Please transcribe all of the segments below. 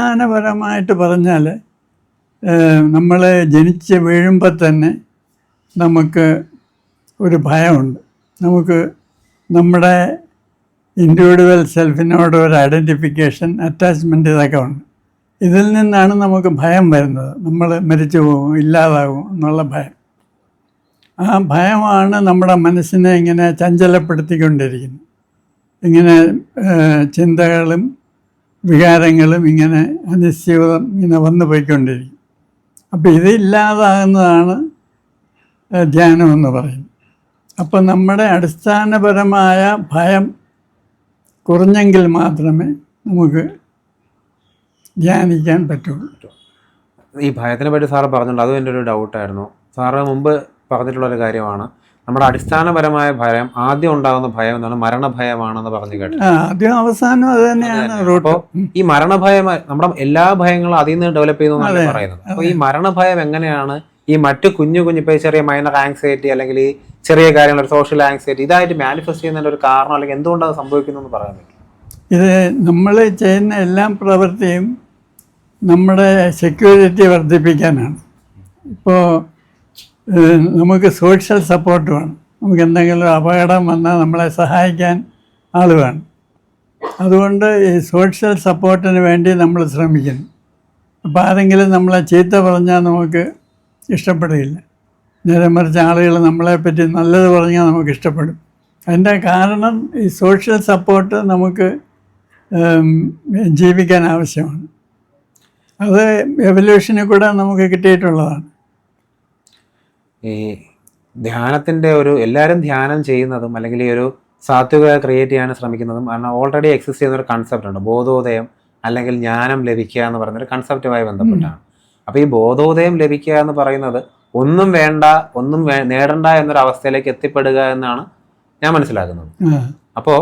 അടിസ്ഥാനപരമായിട്ട് പറഞ്ഞാൽ നമ്മൾ ജനിച്ച് വീഴുമ്പോൾ തന്നെ നമുക്ക് ഒരു ഭയമുണ്ട്. നമുക്ക് നമ്മുടെ ഇൻഡിവിജ്വൽ സെൽഫിനോട് ഒരു ഐഡൻറ്റിഫിക്കേഷൻ, അറ്റാച്ച്മെൻറ്റ് ഇതൊക്കെ ഉണ്ട്. ഇതിൽ നിന്നാണ് നമുക്ക് ഭയം വരുന്നത്. നമ്മൾ മരിച്ചു പോകും, ഇല്ലാതാകും എന്നുള്ള ഭയം. ആ ഭയമാണ് നമ്മുടെ മനസ്സിനെ ഇങ്ങനെ ചഞ്ചലപ്പെടുത്തിക്കൊണ്ടിരിക്കുന്നത്. ഇങ്ങനെ ചിന്തകളും വികാരങ്ങളും ഇങ്ങനെ അനിശ്ചിതം ഇങ്ങനെ വന്നു പോയിക്കൊണ്ടിരിക്കും. അപ്പോൾ ഇതില്ലാതാകുന്നതാണ് ധ്യാനമെന്ന് പറയുന്നത്. അപ്പോൾ നമ്മുടെ അടിസ്ഥാനപരമായ ഭയം കുറഞ്ഞെങ്കിൽ മാത്രമേ നമുക്ക് ധ്യാനിക്കാൻ പറ്റുള്ളൂ. ഈ ഭയത്തിനെ പറ്റി സാറ് പറഞ്ഞിട്ടുണ്ട്, അതും എൻ്റെ ഒരു ഡൗട്ടായിരുന്നു. സാറ് മുമ്പ് പറഞ്ഞിട്ടുള്ളൊരു കാര്യമാണ്, നമ്മുടെ അടിസ്ഥാനപരമായ ഭയം, ആദ്യം ഉണ്ടാകുന്ന ഭയം എന്നാണ് മരണഭയമാണെന്ന് പറഞ്ഞു കേട്ടു. ആദ്യം അവസാനം അത് തന്നെയാണ്. അപ്പോൾ ഈ മരണഭയം നമ്മുടെ എല്ലാ ഭയങ്ങളും അതിൽ നിന്ന് ഡെവലപ്പ് ചെയ്യുന്നതാണ് പറയുന്നത്. അപ്പോൾ ഈ മരണഭയം എങ്ങനെയാണ് ഈ മറ്റു കുഞ്ഞു ഇപ്പോൾ ചെറിയ മൈനർ ആങ്സൈറ്റി അല്ലെങ്കിൽ ഈ ചെറിയ കാര്യങ്ങൾ, ഒരു സോഷ്യൽ ആങ്സൈറ്റി ഇതായിട്ട് മാനിഫെസ്റ്റ് ചെയ്യുന്നതിൻ്റെ ഒരു കാരണം അല്ലെങ്കിൽ എന്തുകൊണ്ടത് സംഭവിക്കുന്നു പറയാൻ പറ്റും? ഇത് നമ്മൾ ചെയ്യുന്ന എല്ലാ പ്രവൃത്തിയും നമ്മുടെ സെക്യൂരിറ്റി വർദ്ധിപ്പിക്കാനാണ്. ഇപ്പോൾ നമുക്ക് സോഷ്യൽ സപ്പോർട്ട് വേണം. നമുക്ക് എന്തെങ്കിലും അപകടം വന്നാൽ നമ്മളെ സഹായിക്കാൻ ആൾ വേണം. അതുകൊണ്ട് ഈ സോഷ്യൽ സപ്പോർട്ടിന് വേണ്ടി നമ്മൾ ശ്രമിക്കുന്നു. അപ്പോൾ ആരെങ്കിലും നമ്മളെ ചീത്ത പറഞ്ഞാൽ നമുക്ക് ഇഷ്ടപ്പെടുകയില്ല. നേരെ മറിച്ച് ആളുകൾ നമ്മളെപ്പറ്റി നല്ലത് പറഞ്ഞാൽ നമുക്ക് ഇഷ്ടപ്പെടും. അതിൻ്റെ കാരണം ഈ സോഷ്യൽ സപ്പോർട്ട് നമുക്ക് ജീവിക്കാൻ ആവശ്യമാണ്. അത് എവല്യൂഷനിൽ കൂടെ നമുക്ക് കിട്ടിയിട്ടുള്ളതാണ്. ഈ ധ്യാനത്തിൻ്റെ എല്ലാവരും ധ്യാനം ചെയ്യുന്നതും അല്ലെങ്കിൽ ഈ ഒരു സാത്വികത ക്രിയേറ്റ് ചെയ്യാൻ ശ്രമിക്കുന്നതും കാരണം ഓൾറെഡി എക്സിസ്റ്റ് ചെയ്യുന്നൊരു കൺസെപ്റ്റ് ഉണ്ട്, ബോധോദയം അല്ലെങ്കിൽ ജ്ഞാനം ലഭിക്കുക എന്ന് പറയുന്നൊരു കൺസെപ്റ്റുമായി ബന്ധപ്പെട്ടാണ്. അപ്പോൾ ഈ ബോധോദയം ലഭിക്കുക എന്ന് പറയുന്നത് ഒന്നും വേണ്ട, ഒന്നും നേടണ്ട എന്നൊരവസ്ഥയിലേക്ക് എത്തിപ്പെടുക എന്നാണ് ഞാൻ മനസ്സിലാക്കുന്നത്. അപ്പോൾ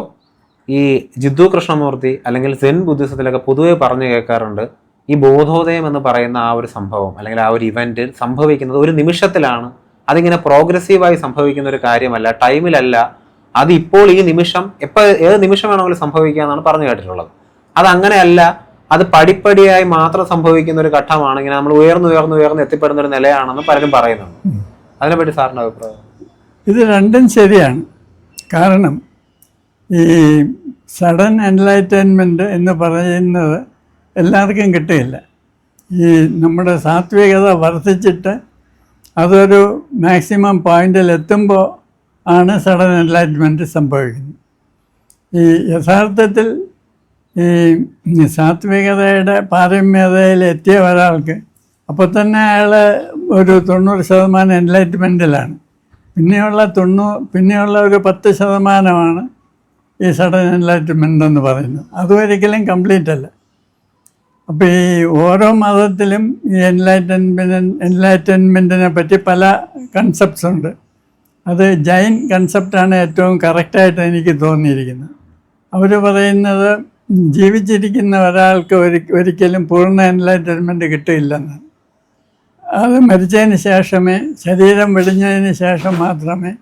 ഈ ജിദ്ദു കൃഷ്ണമൂർത്തി അല്ലെങ്കിൽ സെൻ ബുദ്ധിസത്തിലൊക്കെ പൊതുവെ പറഞ്ഞു കേൾക്കാറുണ്ട്, ഈ ബോധോദയം എന്ന് പറയുന്ന ആ ഒരു സംഭവം അല്ലെങ്കിൽ ആ ഒരു ഇവന്റ് സംഭവിക്കുന്നത് ഒരു നിമിഷത്തിലാണ്. അതിങ്ങനെ പ്രോഗ്രസീവായി സംഭവിക്കുന്ന ഒരു കാര്യമല്ല, ടൈമിലല്ല. അത് ഇപ്പോൾ ഈ നിമിഷം ഏത് നിമിഷം വേണമെങ്കിലും സംഭവിക്കുക എന്നാണ് പറഞ്ഞു കേട്ടിട്ടുള്ളത്. അതങ്ങനെയല്ല, അത് പടിപ്പടിയായി മാത്രം സംഭവിക്കുന്ന ഒരു ഘട്ടമാണ്. ഇങ്ങനെ നമ്മൾ ഉയർന്ന് എത്തിപ്പെടുന്ന ഒരു നിലയാണെന്ന് പലരും പറയുന്നുണ്ട്. അതിനെപ്പറ്റി സാറിൻ്റെ അഭിപ്രായം? ഇത് രണ്ടും ശരിയാണ്. കാരണം ഈ സഡൻ എൻലൈറ്റൻമെൻറ്റ് എന്ന് പറയുന്നത് എല്ലാവർക്കും കിട്ടുകയില്ല. ഈ നമ്മുടെ സാത്വികത വർദ്ധിച്ചിട്ട് അതൊരു മാക്സിമം പോയിന്റിൽ എത്തുമ്പോൾ ആണ് സഡൻ എൻലൈറ്റ്മെൻറ്റ് സംഭവിക്കുന്നത്. ഈ യഥാർത്ഥത്തിൽ ഈ സാത്വികതയുടെ പാരമ്യതയിൽ എത്തിയ ഒരാൾക്ക് അപ്പോൾ തന്നെ അയാൾ ഒരു 90% എൻലൈറ്റ്മെൻറ്റിലാണ്. പിന്നെയുള്ള ഒരു 10% ഈ സഡൻ എൻലൈറ്റ്മെൻ്റ് എന്ന് പറയുന്നത്. അതും കംപ്ലീറ്റ് അല്ല. അപ്പോൾ ഈ ഓരോ മതത്തിലും ഈ എൻലൈറ്റൻമെൻറ്റിനെ പറ്റി പല കൺസെപ്റ്റ്സ് ഉണ്ട്. അത് ജൈൻ കൺസെപ്റ്റാണ് ഏറ്റവും കറക്റ്റായിട്ട് എനിക്ക് തോന്നിയിരിക്കുന്നത്. അവർ പറയുന്നത് ജീവിച്ചിരിക്കുന്ന ഒരാൾക്ക് ഒരിക്കലും പൂർണ്ണ എൻലൈറ്റൻമെൻറ്റ് കിട്ടില്ലെന്നാണ്. അത് മരിച്ചതിന് ശേഷമേ, ശരീരം വെടിഞ്ഞതിന് ശേഷം മാത്രമേ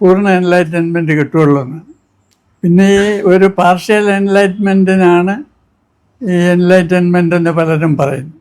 പൂർണ്ണ എൻലൈറ്റൻമെൻറ്റ് കിട്ടുകയുള്ളൂ എന്നാണ്. പിന്നെ ഈ ഒരു പാർഷ്യൽ എൻലൈറ്റ്മെൻറ്റിനാണ് ഈ എൻലൈറ്റൻമെൻ്റ് എന്ന് പലരും പറയുന്നു.